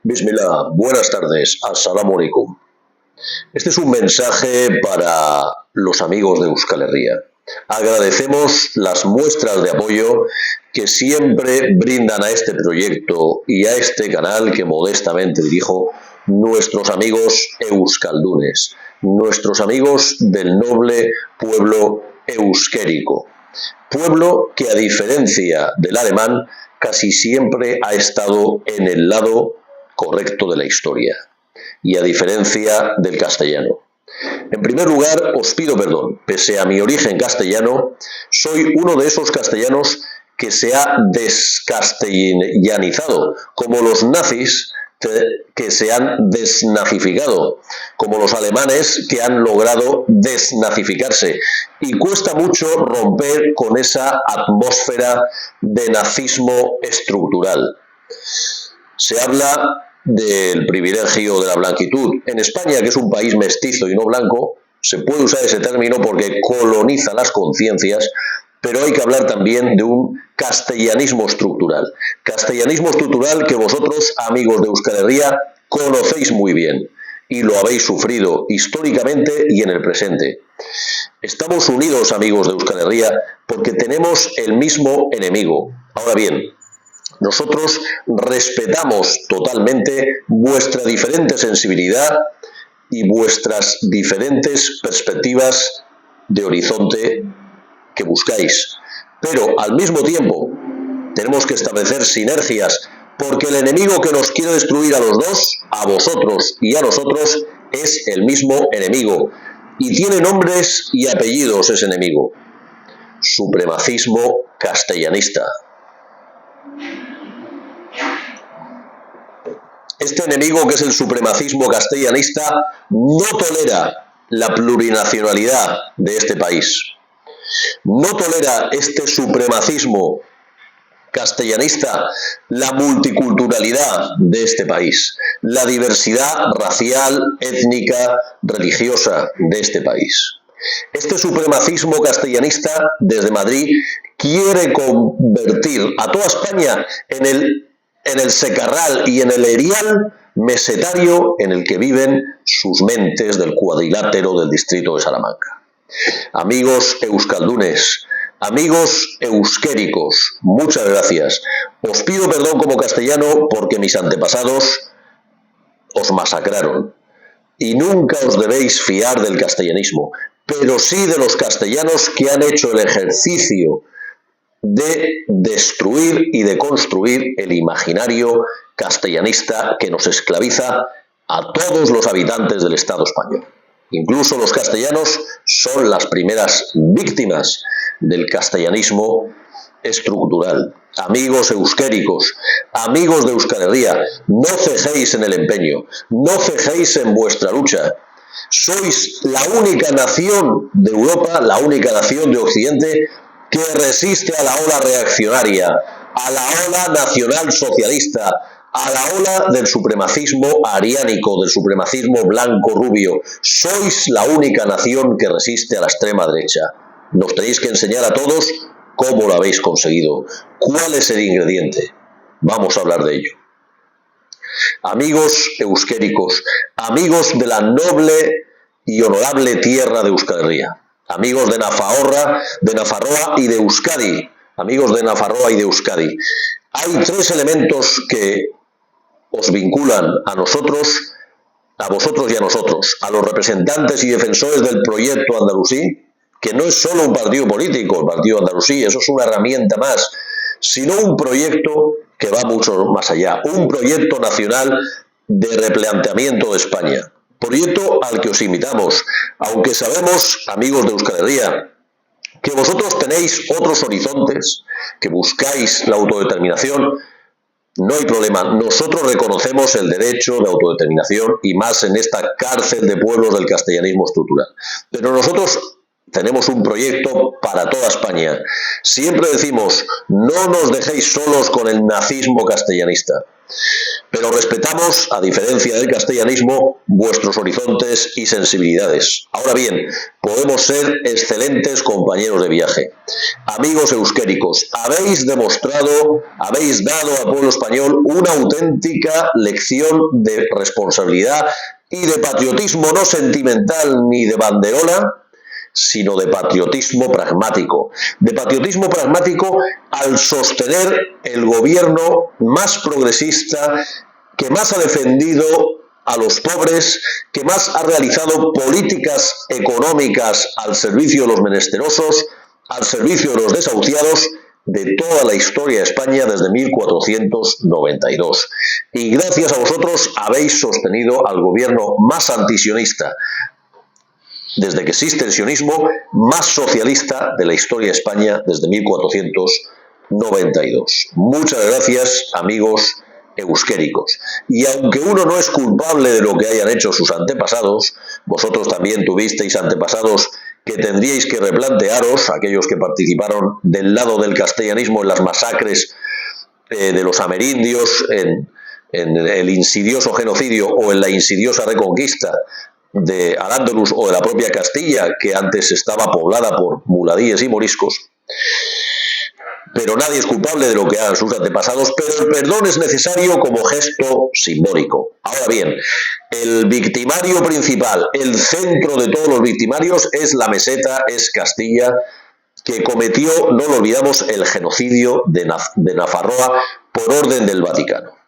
Bismillah, buenas tardes, Assalamu alaikum. Este es un mensaje para los amigos de Euskal Herria. Agradecemos las muestras de apoyo que siempre brindan a este proyecto y a este canal que modestamente dirijo nuestros amigos euskaldunes, nuestros amigos del noble pueblo euskérico. Pueblo que, a diferencia del alemán, casi siempre ha estado en el lado correcto de la historia, y a diferencia del castellano. En primer lugar, os pido perdón. Pese a mi origen castellano, soy uno de esos castellanos que se ha descastellanizado, como los nazis que se han desnazificado, como los alemanes que han logrado desnazificarse. Y cuesta mucho romper con esa atmósfera de nazismo estructural. Se habla del privilegio de la blanquitud. En España, que es un país mestizo y no blanco, se puede usar ese término porque coloniza las conciencias, pero hay que hablar también de un castellanismo estructural. Castellanismo estructural que vosotros, amigos de Euskal Herria, conocéis muy bien y lo habéis sufrido históricamente y en el presente. Estamos unidos, amigos de Euskal Herria, porque tenemos el mismo enemigo. Ahora bien, nosotros respetamos totalmente vuestra diferente sensibilidad y vuestras diferentes perspectivas de horizonte que buscáis. Pero al mismo tiempo tenemos que establecer sinergias, porque el enemigo que nos quiere destruir a los dos, a vosotros y a nosotros, es el mismo enemigo. Y tiene nombres y apellidos ese enemigo. Supremacismo castellanista. Este enemigo, que es el supremacismo castellanista, no tolera la plurinacionalidad de este país. No tolera este supremacismo castellanista la multiculturalidad de este país, la diversidad racial, étnica, religiosa de este país. Este supremacismo castellanista, desde Madrid, quiere convertir a toda España en el secarral y en el erial mesetario en el que viven sus mentes del cuadrilátero del distrito de Salamanca. Amigos euskaldunes, amigos euskéricos, muchas gracias. Os pido perdón como castellano porque mis antepasados os masacraron. Y nunca os debéis fiar del castellanismo, pero sí de los castellanos que han hecho el ejercicio de destruir y de construir el imaginario castellanista que nos esclaviza a todos los habitantes del Estado español. Incluso los castellanos son las primeras víctimas del castellanismo estructural. Amigos euskéricos, amigos de Euskal Herria, no cejéis en el empeño, no cejéis en vuestra lucha. Sois la única nación de Europa, la única nación de Occidente que resiste a la ola reaccionaria, a la ola nacional socialista, a la ola del supremacismo ariánico, del supremacismo blanco-rubio. Sois la única nación que resiste a la extrema derecha. Nos tenéis que enseñar a todos cómo lo habéis conseguido, cuál es el ingrediente. Vamos a hablar de ello. Amigos euskéricos, amigos de la noble y honorable tierra de Euskal Herria, amigos de Nafarroa y de Euskadi, amigos de Nafarroa y de Euskadi. Hay tres elementos que os vinculan a nosotros, a vosotros y a nosotros, a los representantes y defensores del proyecto andalusí, que no es solo un partido político, el partido andalusí, eso es una herramienta más, sino un proyecto que va mucho más allá, un proyecto nacional de replanteamiento de España, proyecto al que os invitamos, aunque sabemos, amigos de Euskal Herria, que vosotros tenéis otros horizontes, que buscáis la autodeterminación. No hay problema, nosotros reconocemos el derecho de autodeterminación y más en esta cárcel de pueblos del castellanismo estructural. Pero nosotros tenemos un proyecto para toda España. Siempre decimos, no nos dejéis solos con el nazismo castellanista. pero respetamos, a diferencia del castellanismo, vuestros horizontes y sensibilidades. Ahora bien, podemos ser excelentes compañeros de viaje. Amigos euskéricos, habéis demostrado, habéis dado al pueblo español una auténtica lección de responsabilidad y de patriotismo no sentimental ni de banderola, sino de patriotismo pragmático. De patriotismo pragmático al sostener el gobierno más progresista, que más ha defendido a los pobres, que más ha realizado políticas económicas al servicio de los menesterosos, al servicio de los desahuciados, de toda la historia de España desde 1492. Y gracias a vosotros habéis sostenido al gobierno más antisionista, desde que existe el sionismo, más socialista de la historia de España desde 1492. Muchas gracias, amigos euskéricos. Y aunque uno no es culpable de lo que hayan hecho sus antepasados, vosotros también tuvisteis antepasados que tendríais que replantearos, aquellos que participaron del lado del castellanismo en las masacres de los amerindios, en el insidioso genocidio o en la insidiosa reconquista de Al-Ándalus o de la propia Castilla, que antes estaba poblada por muladíes y moriscos. Pero nadie es culpable de lo que hagan sus antepasados, pero el perdón es necesario como gesto simbólico. Ahora bien, el victimario principal, el centro de todos los victimarios es la meseta, es Castilla, que cometió, no lo olvidamos, el genocidio de Nafarroa por orden del Vaticano.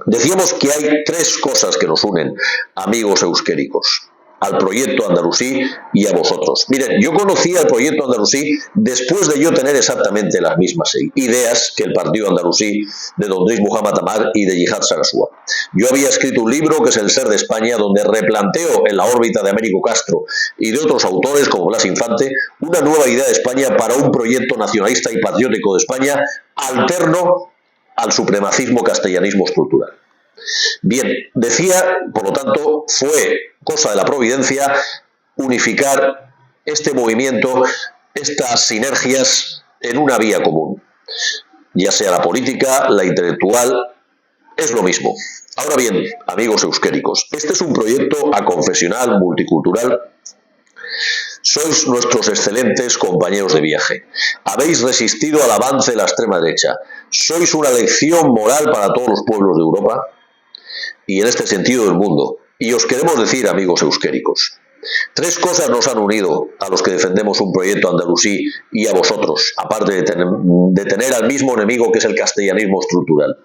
Decíamos que hay tres cosas que nos unen, amigos euskéricos, al proyecto andalusí y a vosotros. Miren, yo conocí al proyecto andalusí después de yo tener exactamente las mismas ideas que el partido andalusí de don Driss Muhammad Amar y de Yihad Sarasua. Yo había escrito un libro que es El ser de España, donde replanteo en la órbita de Américo Castro y de otros autores como Blas Infante una nueva idea de España para un proyecto nacionalista y patriótico de España alterno al supremacismo castellanismo estructural. Bien, decía, por lo tanto, fue cosa de la providencia unificar este movimiento, estas sinergias en una vía común, ya sea la política, la intelectual, es lo mismo. Ahora bien, amigos euskéricos, este es un proyecto aconfesional, multicultural. Sois nuestros excelentes compañeros de viaje. Habéis resistido al avance de la extrema derecha. Sois una lección moral para todos los pueblos de Europa y en este sentido del mundo. Y os queremos decir, amigos euskéricos, tres cosas nos han unido a los que defendemos un proyecto andalusí y a vosotros, aparte de tener al mismo enemigo que es el castellanismo estructural.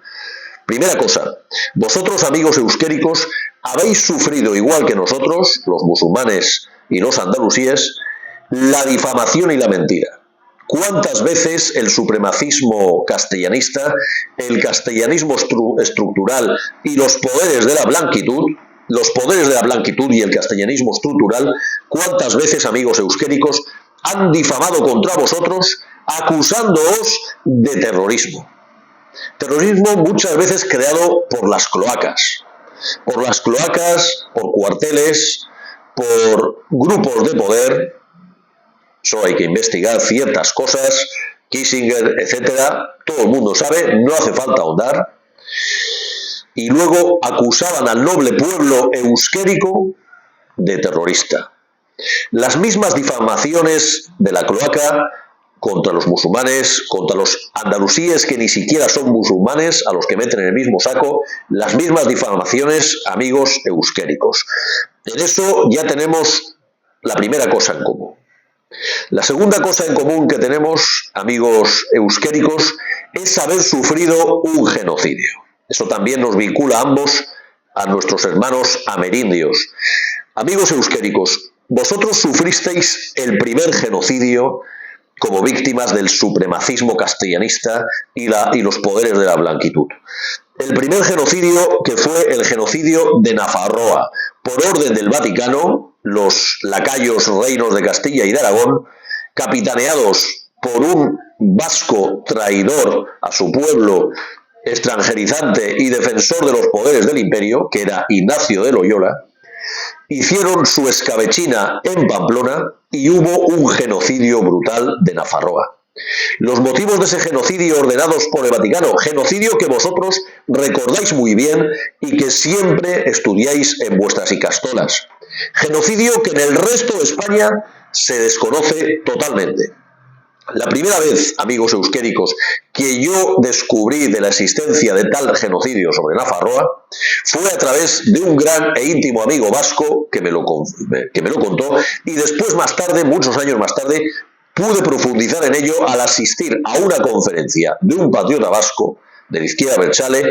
Primera cosa, vosotros, amigos euskéricos, habéis sufrido, igual que nosotros, los musulmanes y los andalusíes, la difamación y la mentira. ¿Cuántas veces el supremacismo castellanista, el castellanismo estructural y los poderes de la blanquitud y el castellanismo estructural, cuántas veces, amigos euskéricos, han difamado contra vosotros acusándoos de terrorismo? Terrorismo muchas veces creado por las cloacas, por cuarteles, por grupos de poder. Solo hay que investigar ciertas cosas, Kissinger, etcétera, todo el mundo sabe, no hace falta ahondar. Y luego acusaban al noble pueblo euskérico de terrorista. Las mismas difamaciones de la cloaca contra los musulmanes, contra los andalusíes que ni siquiera son musulmanes, a los que meten en el mismo saco, las mismas difamaciones, amigos euskéricos. En eso ya tenemos la primera cosa en común. La segunda cosa en común que tenemos, amigos euskéricos, es haber sufrido un genocidio. Eso también nos vincula a ambos a nuestros hermanos amerindios. Amigos euskéricos, vosotros sufristeis el primer genocidio como víctimas del supremacismo castellanista y los poderes de la blanquitud. El primer genocidio, que fue el genocidio de Nafarroa, por orden del Vaticano, los lacayos reinos de Castilla y de Aragón, capitaneados por un vasco traidor a su pueblo, extranjerizante y defensor de los poderes del imperio, que era Ignacio de Loyola, hicieron su escabechina en Pamplona y hubo un genocidio brutal de Nafarroa. Los motivos de ese genocidio ordenados por el Vaticano, genocidio que vosotros recordáis muy bien y que siempre estudiáis en vuestras icastolas, genocidio que en el resto de España se desconoce totalmente. La primera vez, amigos euskéricos, que yo descubrí de la existencia de tal genocidio sobre Nafarroa fue a través de un gran e íntimo amigo vasco que me lo contó, y después, más tarde, muchos años más tarde, pude profundizar en ello al asistir a una conferencia de un patriota vasco de la izquierda abertzale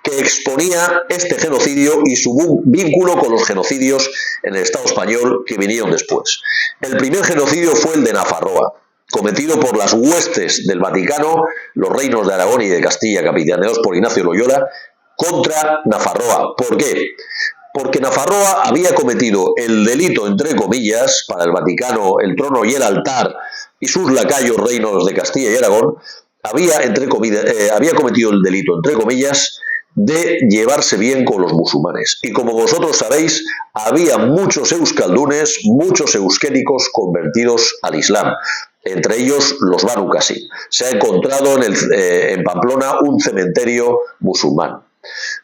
que exponía este genocidio y su vínculo con los genocidios en el Estado español que vinieron después. El primer genocidio fue el de Nafarroa, cometido por las huestes del Vaticano, los reinos de Aragón y de Castilla, capitaneados por Ignacio Loyola, contra Nafarroa. ¿Por qué? Porque Nafarroa había cometido el delito, entre comillas, para el Vaticano, el trono y el altar, y sus lacayos reinos de Castilla y Aragón, había cometido el delito, entre comillas, de llevarse bien con los musulmanes. Y como vosotros sabéis, había muchos euskaldunes, muchos euskéricos convertidos al Islam, entre ellos los Banu Qasim. Se ha encontrado en Pamplona un cementerio musulmán.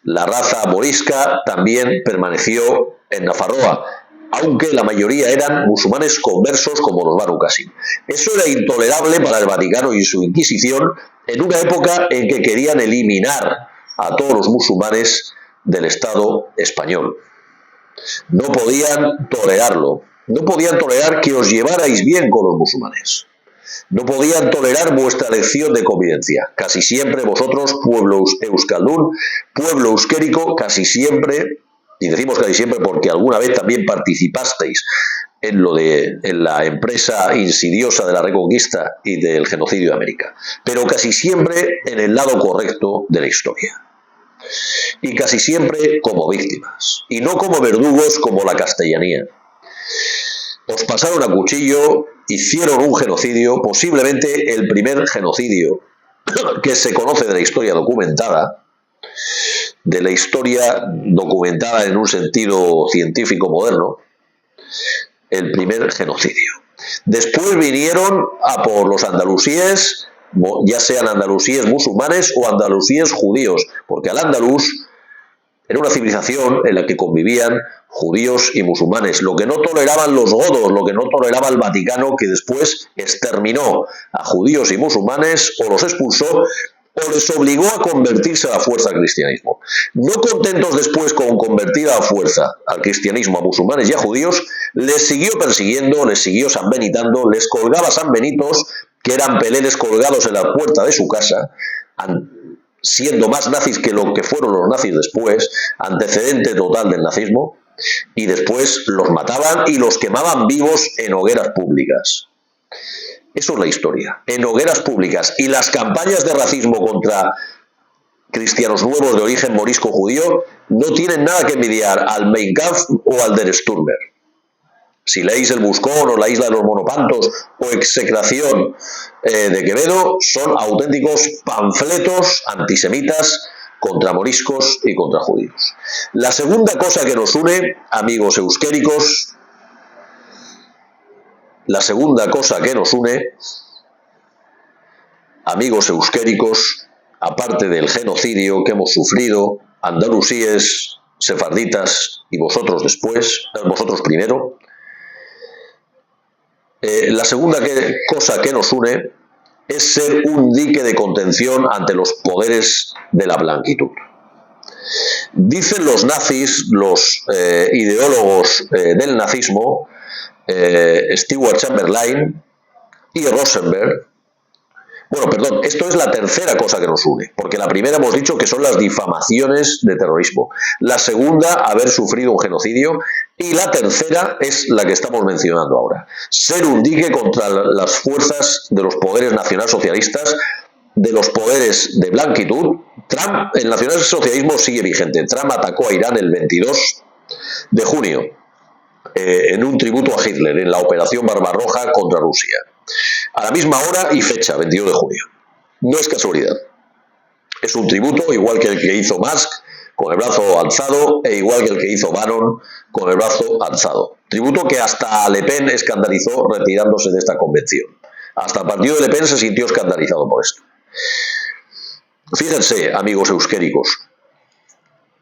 La raza morisca también permaneció en Nafarroa, aunque la mayoría eran musulmanes conversos como los Banu Qasim. Eso era intolerable para el Vaticano y su Inquisición en una época en que querían eliminar a todos los musulmanes del Estado español. No podían tolerarlo. No podían tolerar que os llevarais bien con los musulmanes. No podían tolerar vuestra lección de convivencia. Casi siempre vosotros, pueblo euskaldún, pueblo euskérico, casi siempre, y decimos casi siempre porque alguna vez también participasteis en la empresa insidiosa de la reconquista y del genocidio de América, pero casi siempre en el lado correcto de la historia. Y casi siempre como víctimas, y no como verdugos como la castellanía. Os pasaron a cuchillo, hicieron un genocidio, posiblemente el primer genocidio que se conoce de la historia documentada, en un sentido científico moderno, el primer genocidio. Después vinieron a por los andalusíes, ya sean andalusíes musulmanes o andalusíes judíos, porque al-Ándalus era una civilización en la que convivían judíos y musulmanes, lo que no toleraban los godos, lo que no toleraba el Vaticano, que después exterminó a judíos y musulmanes o los expulsó o les obligó a convertirse a la fuerza al cristianismo. No contentos después con convertir a la fuerza al cristianismo, a musulmanes y a judíos, les siguió persiguiendo, les siguió sanbenitando, les colgaba sanbenitos, que eran peleles colgados en la puerta de su casa, siendo más nazis que lo que fueron los nazis después, antecedente total del nazismo, y después los mataban y los quemaban vivos en hogueras públicas. Eso es la historia, en hogueras públicas. Y las campañas de racismo contra cristianos nuevos de origen morisco judío no tienen nada que envidiar al Mein Kampf o al Der Stürmer. Si leéis El Buscón o La Isla de los Monopantos o Execración de Quevedo, son auténticos panfletos antisemitas contra moriscos y contra judíos. La segunda cosa que nos une, amigos euskéricos, aparte del genocidio que hemos sufrido, andalusíes, sefarditas y vosotros después, vosotros primero, la segunda cosa que nos une es ser un dique de contención ante los poderes de la blanquitud. Dicen los nazis, los ideólogos del nazismo, Stewart Chamberlain y Rosenberg. Bueno, perdón, esto es la tercera cosa que nos une, porque la primera hemos dicho que son las difamaciones de terrorismo, la segunda, haber sufrido un genocidio, y la tercera es la que estamos mencionando ahora, ser un dique contra las fuerzas de los poderes nacionalsocialistas, de los poderes de blanquitud. Trump, el nacionalsocialismo sigue vigente. Trump atacó a Irán el 22 de junio, en un tributo a Hitler, en la Operación Barbarroja contra Rusia. A la misma hora y fecha, 22 de junio. No es casualidad. Es un tributo igual que el que hizo Musk con el brazo alzado e igual que el que hizo Bannon con el brazo alzado. Tributo que hasta Le Pen escandalizó retirándose de esta convención. Hasta el partido de Le Pen se sintió escandalizado por esto. Fíjense, amigos euskéricos,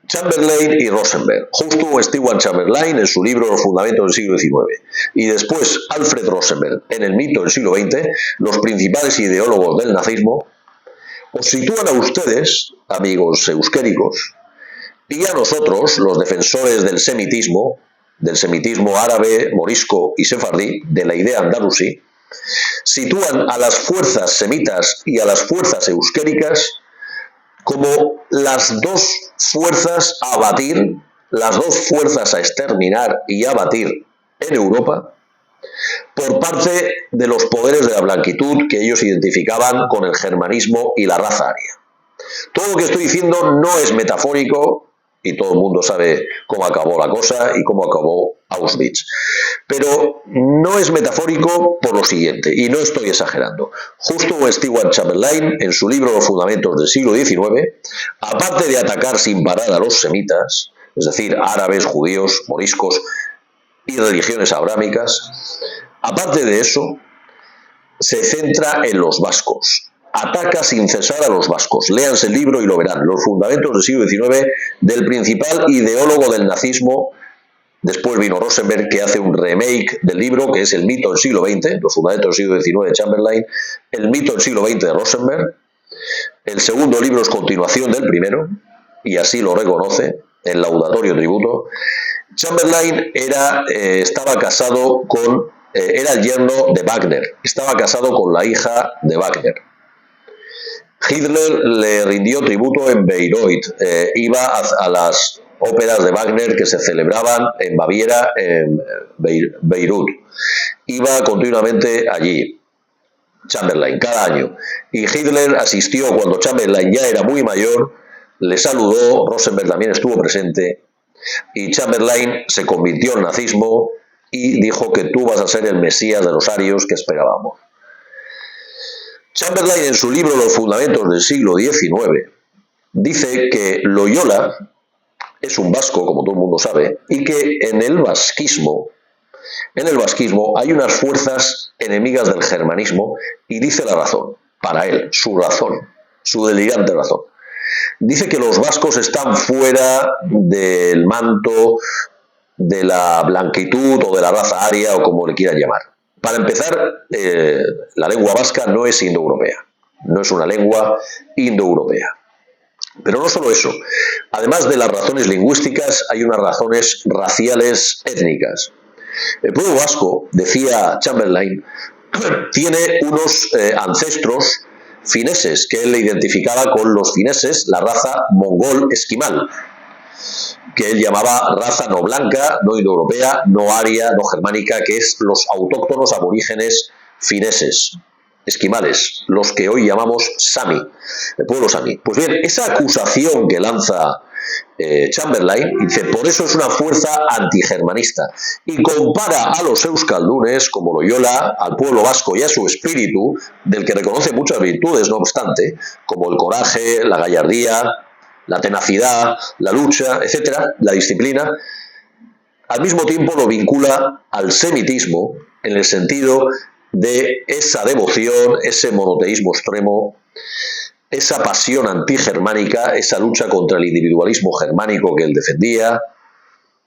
Chamberlain y Rosenberg, justo Stewart Chamberlain en su libro Los fundamentos del siglo XIX y después Alfred Rosenberg en El mito del siglo XX, los principales ideólogos del nazismo, os sitúan a ustedes, amigos euskéricos, y a nosotros, los defensores del semitismo árabe, morisco y sefardí, de la idea andalusí, sitúan a las fuerzas semitas y a las fuerzas euskéricas como las dos fuerzas a abatir, las dos fuerzas a exterminar y a abatir en Europa por parte de los poderes de la blanquitud que ellos identificaban con el germanismo y la raza aria. Todo lo que estoy diciendo no es metafórico y todo el mundo sabe cómo acabó la cosa y cómo acabó Auschwitz. Pero no es metafórico por lo siguiente, y no estoy exagerando. Justo Stewart Chamberlain, en su libro Los fundamentos del siglo XIX, aparte de atacar sin parar a los semitas, es decir, árabes, judíos, moriscos y religiones abrámicas, aparte de eso, se centra en los vascos. Ataca sin cesar a los vascos. Léanse el libro y lo verán. Los fundamentos del siglo XIX del principal ideólogo del nazismo. Después vino Rosenberg, que hace un remake del libro, que es El mito del siglo XX, Los fundamentos del siglo XIX de Chamberlain, El mito del siglo XX de Rosenberg. El segundo libro es continuación del primero, y así lo reconoce, el laudatorio tributo. Chamberlain estaba casado con, era el yerno de Wagner, estaba casado con la hija de Wagner. Hitler le rindió tributo en Bayreuth, iba a las óperas de Wagner que se celebraban en Baviera, en Beirut. Iba continuamente allí, Chamberlain, cada año. Y Hitler asistió cuando Chamberlain ya era muy mayor, le saludó, Rosenberg también estuvo presente, y Chamberlain se convirtió al nazismo y dijo que tú vas a ser el Mesías de los arios que esperábamos. Chamberlain, en su libro Los fundamentos del siglo XIX, dice que Loyola es un vasco, como todo el mundo sabe, y que en el vasquismo hay unas fuerzas enemigas del germanismo, y dice la razón, para él, su delirante razón. Dice que los vascos están fuera del manto de la blanquitud o de la raza aria o como le quieran llamar. Para empezar, la lengua vasca no es indoeuropea, no es una lengua indoeuropea. Pero no solo eso, además de las razones lingüísticas, hay unas razones raciales étnicas. El pueblo vasco, decía Chamberlain, tiene unos ancestros fineses, que él le identificaba con los fineses, la raza mongol esquimal, que él llamaba raza no blanca, no indoeuropea, no aria, no germánica, que es los autóctonos aborígenes fineses, esquimales, los que hoy llamamos Sami, el pueblo Sami. Pues bien, esa acusación que lanza Chamberlain, dice, por eso es una fuerza antigermanista, y compara a los euskaldunes, como Loyola, al pueblo vasco y a su espíritu, del que reconoce muchas virtudes, no obstante, como el coraje, la gallardía, la tenacidad, la lucha, etcétera, la disciplina. Al mismo tiempo lo vincula al semitismo en el sentido de esa devoción, ese monoteísmo extremo, esa pasión antigermánica, esa lucha contra el individualismo germánico que él defendía,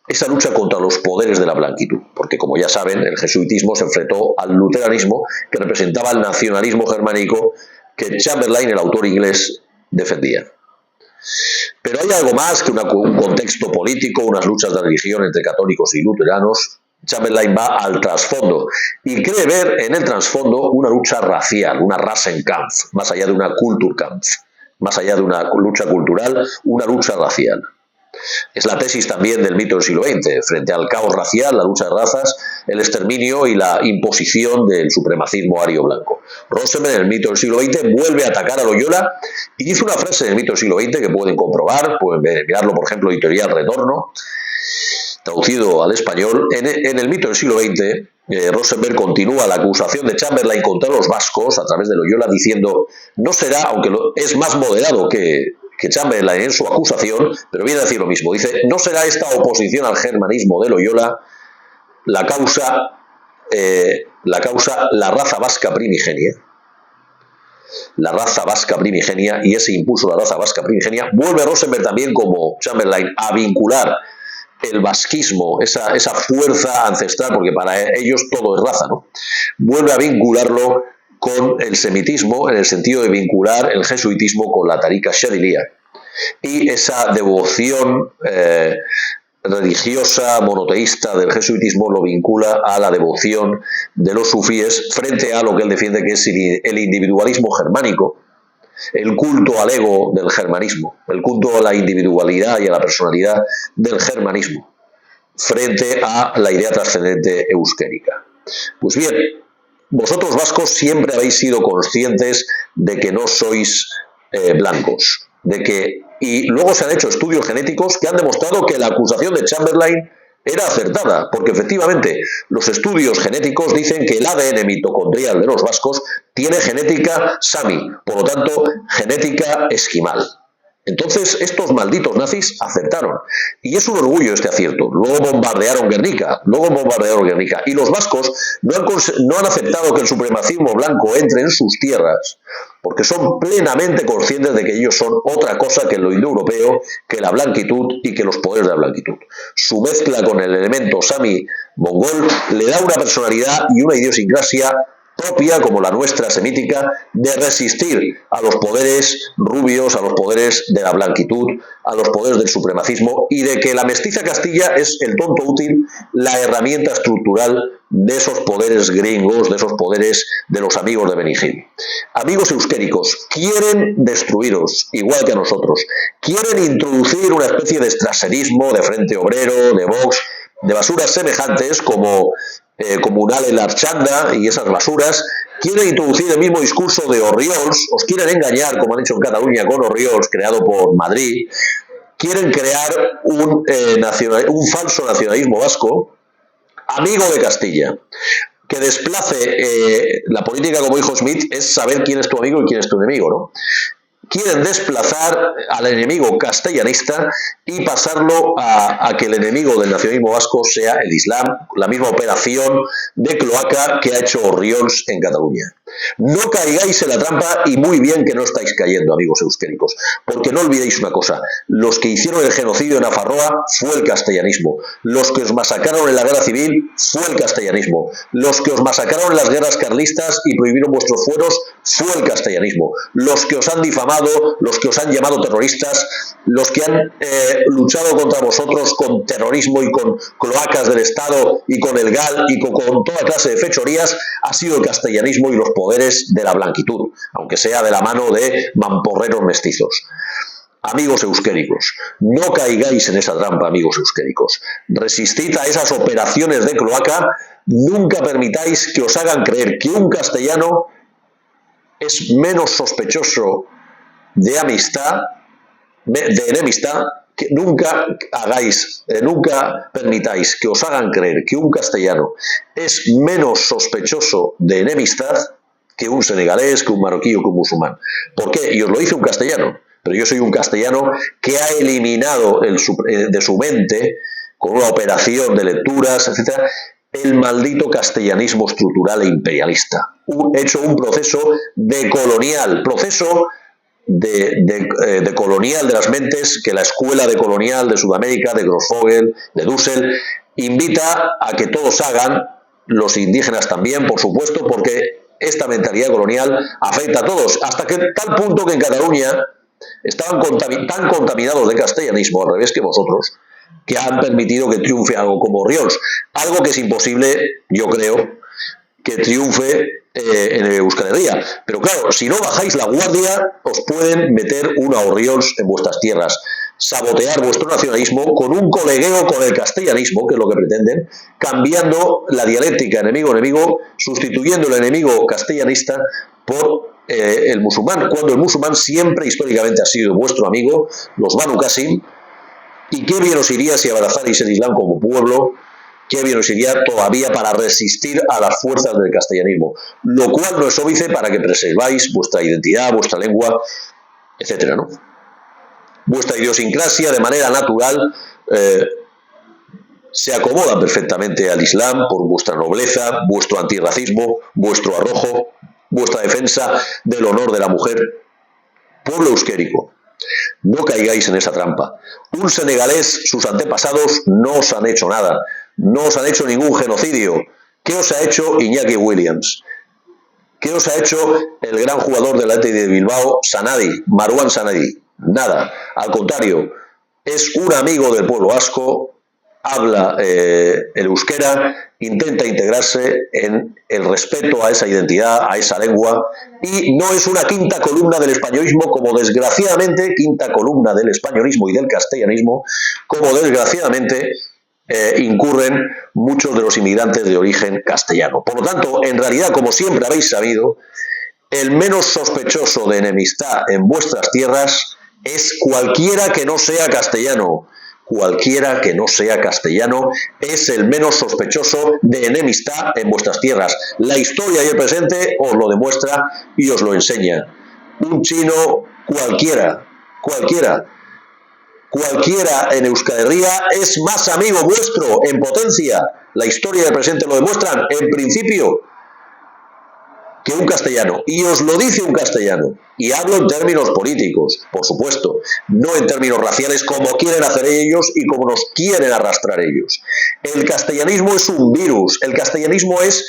esa lucha contra los poderes de la blanquitud, porque como ya saben, el jesuitismo se enfrentó al luteranismo, que representaba el nacionalismo germánico que Chamberlain, el autor inglés, defendía. Pero hay algo más que un contexto político, unas luchas de religión entre católicos y luteranos. Chamberlain va al trasfondo y cree ver en el trasfondo una lucha racial, una Rassenkampf, más allá de una Kulturkampf, más allá de una lucha cultural, una lucha racial. Es la tesis también del mito del siglo XX, frente al caos racial, la lucha de razas, el exterminio y la imposición del supremacismo ario blanco. Rosenberg, en el mito del siglo XX, vuelve a atacar a Loyola y dice una frase del mito del siglo XX que pueden comprobar, pueden mirarlo, por ejemplo, editorial Retorno, traducido al español. En el mito del siglo XX, Rosenberg continúa la acusación de Chamberlain contra los vascos a través de Loyola, diciendo, no será, aunque es más moderado que Chamberlain en su acusación, pero viene a decir lo mismo. Dice, no será esta oposición al germanismo de Loyola la causa la causa la raza vasca primigenia. La raza vasca primigenia, y ese impulso de la raza vasca primigenia vuelve Rosenberg también, como Chamberlain, a vincular el vasquismo, esa fuerza ancestral, porque para ellos todo es raza, ¿no? Vuelve a vincularlo con el semitismo, en el sentido de vincular el jesuitismo con la tarika shadilía, y esa devoción religiosa monoteísta del jesuitismo lo vincula a la devoción de los sufíes frente a lo que él defiende, que es el individualismo germánico, el culto al ego del germanismo, el culto a la individualidad y a la personalidad del germanismo frente a la idea trascendente euskérica. Pues bien, vosotros vascos siempre habéis sido conscientes de que no sois blancos, y luego se han hecho estudios genéticos que han demostrado que la acusación de Chamberlain era acertada, porque efectivamente los estudios genéticos dicen que el ADN mitocondrial de los vascos tiene genética sami, por lo tanto genética esquimal. Entonces estos malditos nazis acertaron, y es un orgullo este acierto. Luego bombardearon Guernica, y los vascos no han aceptado que el supremacismo blanco entre en sus tierras, porque son plenamente conscientes de que ellos son otra cosa que lo indoeuropeo, que la blanquitud y que los poderes de la blanquitud. Su mezcla con el elemento sami mongol le da una personalidad y una idiosincrasia propia, como la nuestra semítica, de resistir a los poderes rubios, a los poderes de la blanquitud, a los poderes del supremacismo, y de que la mestiza Castilla es el tonto útil, la herramienta estructural de esos poderes gringos, de esos poderes de los amigos de Benigil. Amigos euskéricos, quieren destruiros, igual que a nosotros. Quieren introducir una especie de estraserismo, de Frente Obrero, de Vox, de basuras semejantes como Comunal en la Archanda y esas basuras. Quieren introducir el mismo discurso de Orriols, os quieren engañar, como han hecho en Cataluña con Orriols, creado por Madrid. Quieren crear un falso nacionalismo vasco, amigo de Castilla, que desplace la política, como dijo Smith, es saber quién es tu amigo y quién es tu enemigo, ¿no? Quieren desplazar al enemigo castellanista y pasarlo a que el enemigo del nacionalismo vasco sea el Islam, la misma operación de cloaca que ha hecho Orriols en Cataluña. No caigáis en la trampa, y muy bien que no estáis cayendo, amigos euskéricos, porque no olvidéis una cosa: los que hicieron el genocidio en Nafarroa fue el castellanismo, los que os masacraron en la guerra civil fue el castellanismo, los que os masacraron en las guerras carlistas y prohibieron vuestros fueros fue el castellanismo, los que os han difamado, los que os han llamado terroristas, los que han luchado contra vosotros con terrorismo y con cloacas del Estado y con el GAL y con toda clase de fechorías, ha sido el castellanismo y los poderes de la blanquitud, aunque sea de la mano de mamporreros mestizos. Amigos euskéricos, no caigáis en esa trampa, amigos euskéricos. Resistid a esas operaciones de cloaca. Nunca permitáis que os hagan creer que un castellano es menos sospechoso de enemistad. Que nunca permitáis que os hagan creer que un castellano es menos sospechoso de enemistad que un senegalés, que un marroquí o que un musulmán. ¿Por qué? Y os lo dice un castellano, pero yo soy un castellano que ha eliminado de su mente, con una operación de lecturas, etcétera, el maldito castellanismo estructural e imperialista. He hecho un proceso decolonial, de colonial de las mentes, que la escuela decolonial de Sudamérica, de Grossfogel, de Dussel, invita a que todos hagan, los indígenas también, por supuesto, porque esta mentalidad colonial afecta a todos, hasta que tal punto que en Cataluña estaban tan contaminados de castellanismo, al revés que vosotros, que han permitido que triunfe algo como Orriols, algo que es imposible, yo creo, que triunfe en Euskal Herria. Pero claro, si no bajáis la guardia, os pueden meter una Orriols en vuestras tierras, sabotear vuestro nacionalismo con un colegueo con el castellanismo, que es lo que pretenden, cambiando la dialéctica enemigo-enemigo, sustituyendo el enemigo castellanista por el musulmán, cuando el musulmán siempre históricamente ha sido vuestro amigo, los Banu Qasim. Y qué bien os iría si abrazarais el Islam como pueblo, qué bien os iría todavía para resistir a las fuerzas del castellanismo, lo cual no es óbice para que preserváis vuestra identidad, vuestra lengua, etcétera, ¿no? Vuestra idiosincrasia de manera natural se acomodan perfectamente al Islam por vuestra nobleza, vuestro antirracismo, vuestro arrojo, vuestra defensa del honor de la mujer. Pueblo euskérico, no caigáis en esa trampa. Un senegalés, sus antepasados, no os han hecho nada, no os han hecho ningún genocidio. ¿Qué os ha hecho Iñaki Williams? ¿Qué os ha hecho el gran jugador del Athletic de Bilbao, Sanadi, Marouane Sanadi? Nada, al contrario, es un amigo del pueblo vasco, habla el euskera, intenta integrarse en el respeto a esa identidad, a esa lengua, y no es una quinta columna del españolismo, como desgraciadamente, quinta columna del españolismo y del castellanismo, como desgraciadamente incurren muchos de los inmigrantes de origen castellano. Por lo tanto, en realidad, como siempre habéis sabido, el menos sospechoso de enemistad en vuestras tierras es cualquiera que no sea castellano. Cualquiera que no sea castellano es el menos sospechoso de enemistad en vuestras tierras. La historia y el presente os lo demuestra y os lo enseña. Un chino cualquiera en Euskal Herria es más amigo vuestro en potencia. La historia y el presente lo demuestran, en principio, que un castellano. Y os lo dice un castellano. Y hablo en términos políticos, por supuesto, no en términos raciales como quieren hacer ellos y como nos quieren arrastrar ellos. El castellanismo es un virus. El castellanismo es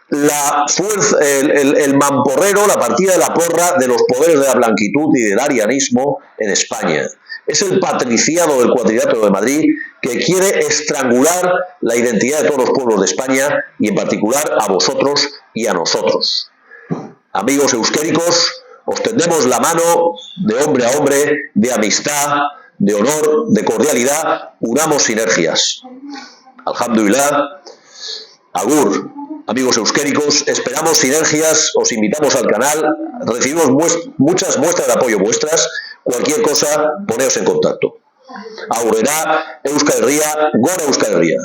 la fuerza, el mamporrero, la partida de la porra de los poderes de la blanquitud y del arianismo en España. Es el patriciado del Cuadrilátero de Madrid que quiere estrangular la identidad de todos los pueblos de España y en particular a vosotros y a nosotros. Amigos euskéricos, os tendemos la mano de hombre a hombre, de amistad, de honor, de cordialidad, unamos sinergias. Alhamdulillah, agur. Amigos euskéricos, esperamos sinergias, os invitamos al canal, recibimos muchas muestras de apoyo vuestras, cualquier cosa, poneos en contacto. Aurrera, Euskal Herria, Gora Euskal Herria.